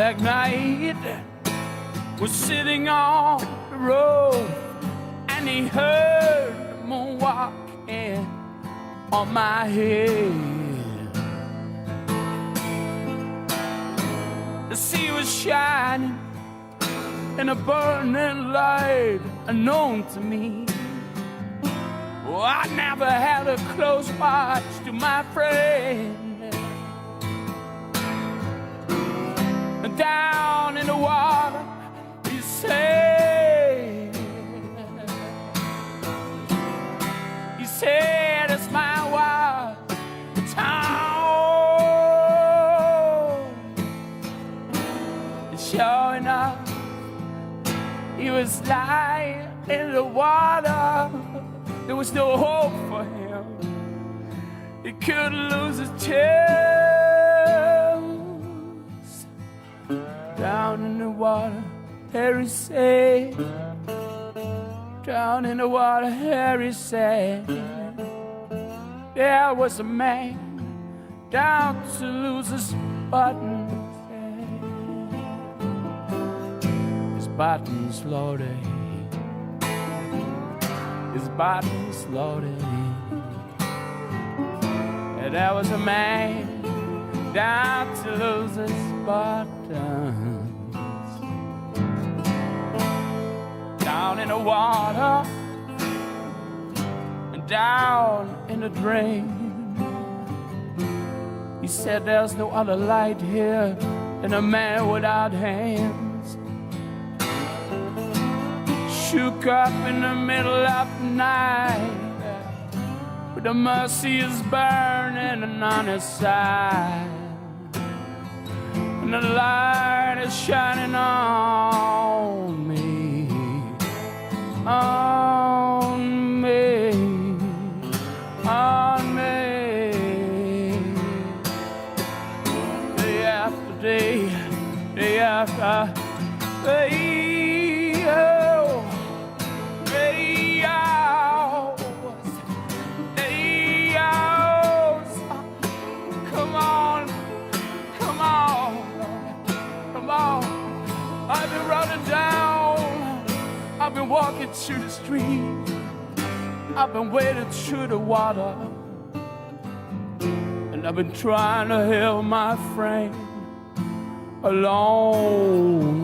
black night was sitting on the road, and he heard the moon walking on my head. The sea was shining in a burning light unknown to me. Oh, I never had a close watch to my friend. And down in the water, he said, it's my wild town. And sure enough, he was lying in the water. There was no hope for him. He couldn't lose his chance. Down in the water, Harry said. Down in the water, Harry said. There was a man down to lose his buttons. His buttons loaded. His buttons loaded. And there was a man down to lose his buttons. Down in the water and down in the drain. He said there's no other light here than a man without hands. Shook up in the middle of the night, but the mercy is burning on his side, and the light is shining on me, on me, on me. Day after day, day after day. I've been running down, I've been walking through the street, I've been wading through the water, and I've been trying to help my friend along